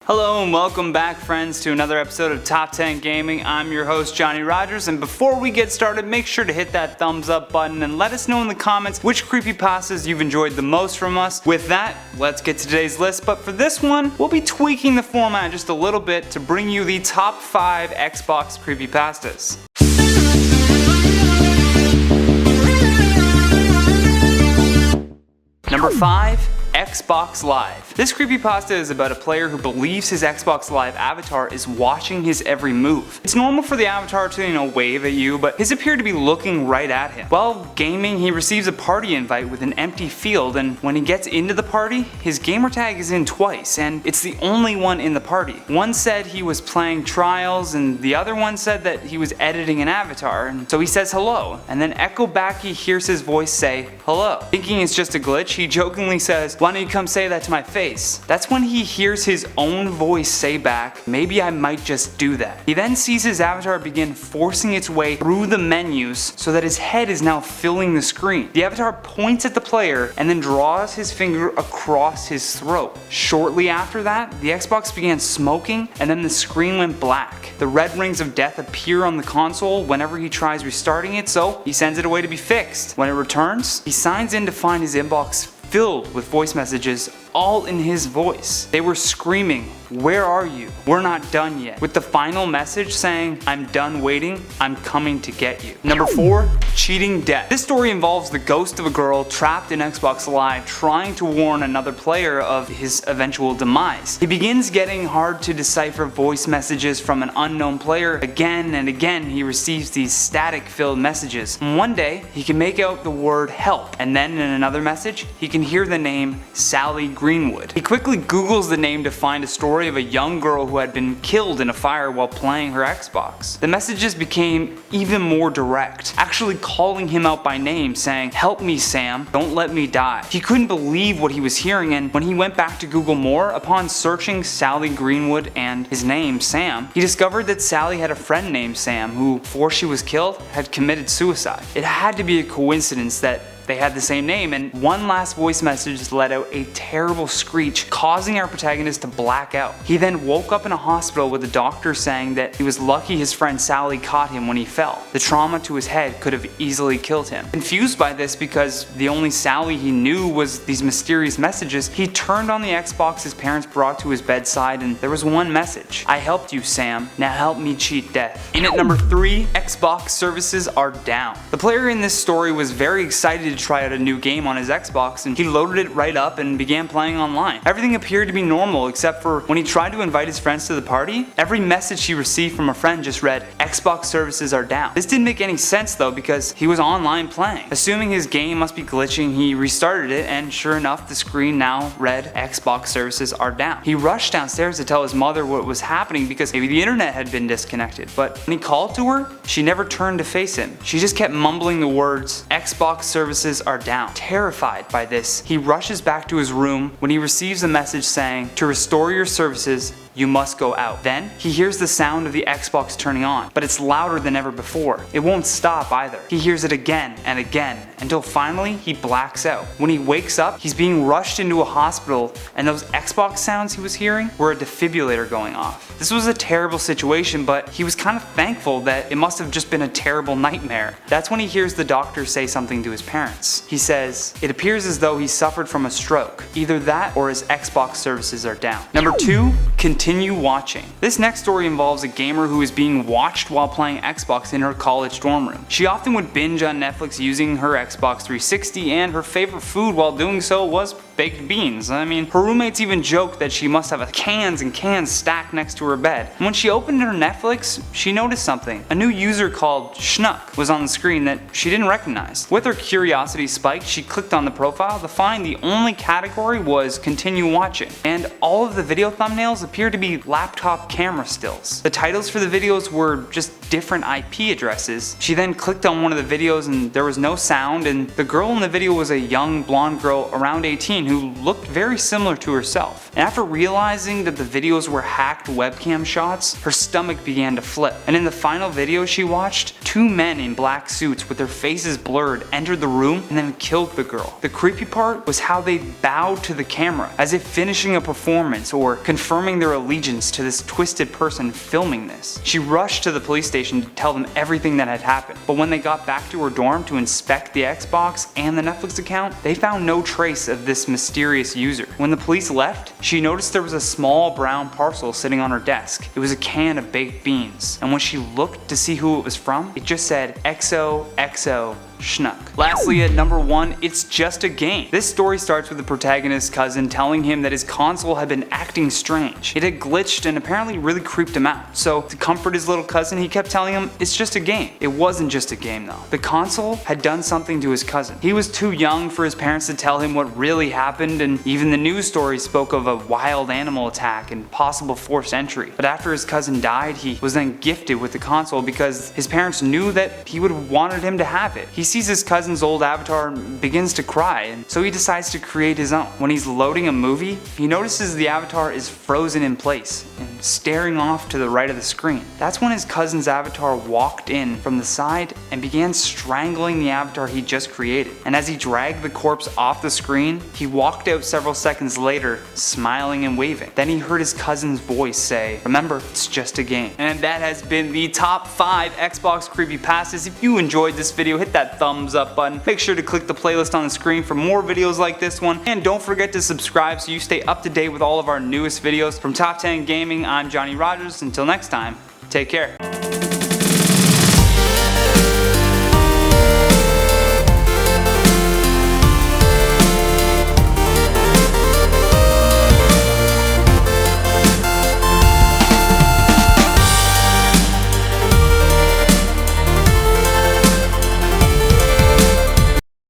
Hello and welcome back, friends, to another episode of Top 10 Gaming. I'm your host, Johnny Rogers, and before we get started, make sure to hit that thumbs up button and let us know in the comments which creepypastas you've enjoyed the most from us. With that, let's get to today's list, but for this one, we'll be tweaking the format just a little bit to bring you the top 5 Xbox creepypastas. Number 5. Xbox Live. This creepypasta is about a player who believes his Xbox Live avatar is watching his every move. It's normal for the avatar to, wave at you, but his appeared to be looking right at him. While gaming, he receives a party invite with an empty field, and when he gets into the party, his gamertag is in twice, and it's the only one in the party. One said he was playing Trials, and the other one said that he was editing an avatar, and so he says hello, and then echo back he hears his voice say hello. Thinking it's just a glitch, he jokingly says, "Why don't you come say that to my face?" That's when he hears his own voice say back, "Maybe I might just do that." He then sees his avatar begin forcing its way through the menus so that his head is now filling the screen. The avatar points at the player and then draws his finger across his throat. Shortly after that, the Xbox began smoking and then the screen went black. The red rings of death appear on the console whenever he tries restarting it, so he sends it away to be fixed. When it returns, he signs in to find his inbox filled with voice messages, all in his voice. They were screaming, "Where are you? We're not done yet," with the final message saying, "I'm done waiting, I'm coming to get you." Number 4. Cheating Death. This story involves the ghost of a girl trapped in Xbox Live trying to warn another player of his eventual demise. He begins getting hard to decipher voice messages from an unknown player. Again and again he receives these static-filled messages. And one day he can make out the word help, and then in another message he can hear the name Sally Greenwood. He quickly Googles the name to find a story of a young girl who had been killed in a fire while playing her Xbox. The messages became even more direct, actually calling him out by name, saying, "Help me, Sam, don't let me die." He couldn't believe what he was hearing, and when he went back to Google more, upon searching Sally Greenwood and his name, Sam, he discovered that Sally had a friend named Sam who, before she was killed, had committed suicide. It had to be a coincidence that they had the same name, and one last voice message let out a terrible screech, causing our protagonist to black out. He then woke up in a hospital with a doctor saying that he was lucky his friend Sally caught him when he fell. The trauma to his head could have easily killed him. Confused by this because the only Sally he knew was these mysterious messages, he turned on the Xbox his parents brought to his bedside, and there was one message: "I helped you, Sam, now help me cheat death." In at number 3, Xbox services are down. The player in this story was very excited to try out a new game on his Xbox, and he loaded it right up and began playing online. Everything appeared to be normal except for when he tried to invite his friends to the party, every message he received from a friend just read, "Xbox services are down." This didn't make any sense though, because he was online playing. Assuming his game must be glitching, he restarted it, and sure enough the screen now read, "Xbox services are down." He rushed downstairs to tell his mother what was happening because maybe the internet had been disconnected, but when he called to her, she never turned to face him. She just kept mumbling the words, "Xbox services are down." Terrified by this, he rushes back to his room when he receives a message saying, "To restore your services, you must go out." Then he hears the sound of the Xbox turning on, but it's louder than ever before. It won't stop either. He hears it again and again until finally he blacks out. When he wakes up, he's being rushed into a hospital, and those Xbox sounds he was hearing were a defibrillator going off. This was a terrible situation, but he was kind of thankful that it must have just been a terrible nightmare. That's when he hears the doctor say something to his parents. He says, "It appears as though he suffered from a stroke. Either that or his Xbox services are down." Number 2, continue watching. This next story involves a gamer who is being watched while playing Xbox in her college dorm room. She often would binge on Netflix using her Xbox 360, and her favorite food while doing so was baked beans. I mean, her roommates even joked that she must have cans and cans stacked next to her bed. And when she opened her Netflix, she noticed something. A new user called Schnuck was on the screen that she didn't recognize. With her curiosity spiked, she clicked on the profile to find the only category was continue watching, and all of the video thumbnails appeared to be laptop camera stills. The titles for the videos were just different IP addresses. She then clicked on one of the videos and there was no sound, and the girl in the video was a young blonde girl around 18 who looked very similar to herself. And after realizing that the videos were hacked webcam shots, her stomach began to flip. And in the final video she watched, two men in black suits with their faces blurred entered the room and then killed the girl. The creepy part was how they bowed to the camera, as if finishing a performance or confirming their allegiance to this twisted person filming this. She rushed to the police station to tell them everything that had happened, but when they got back to her dorm to inspect the Xbox and the Netflix account, they found no trace of this mysterious user. When the police left, she noticed there was a small brown parcel sitting on her desk. It was a can of baked beans, and when she looked to see who it was from, it just said XOXO Schnuck. Lastly, at number 1, it's just a game. This story starts with the protagonist's cousin telling him that his console had been acting strange. It had glitched and apparently really creeped him out. So to comfort his little cousin, he kept telling him it's just a game. It wasn't just a game though. The console had done something to his cousin. He was too young for his parents to tell him what really happened, and even the news stories spoke of a wild animal attack and possible forced entry. But after his cousin died, he was then gifted with the console because his parents knew that he would have wanted him to have it. He sees his cousin's old avatar and begins to cry, and so he decides to create his own. When he's loading a movie, he notices the avatar is frozen in place and staring off to the right of the screen. That's when his cousin's avatar walked in from the side and began strangling the avatar he just created. And as he dragged the corpse off the screen, he walked out several seconds later, smiling and waving. Then he heard his cousin's voice say, "Remember, it's just a game." And that has been the top 5 Xbox Creepypastas. If you enjoyed this video, hit that thumbs up button. Make sure to click the playlist on the screen for more videos like this one, and don't forget to subscribe so you stay up to date with all of our newest videos. From Top 10 Gaming, I'm Johnny Rogers. Until next time, take care.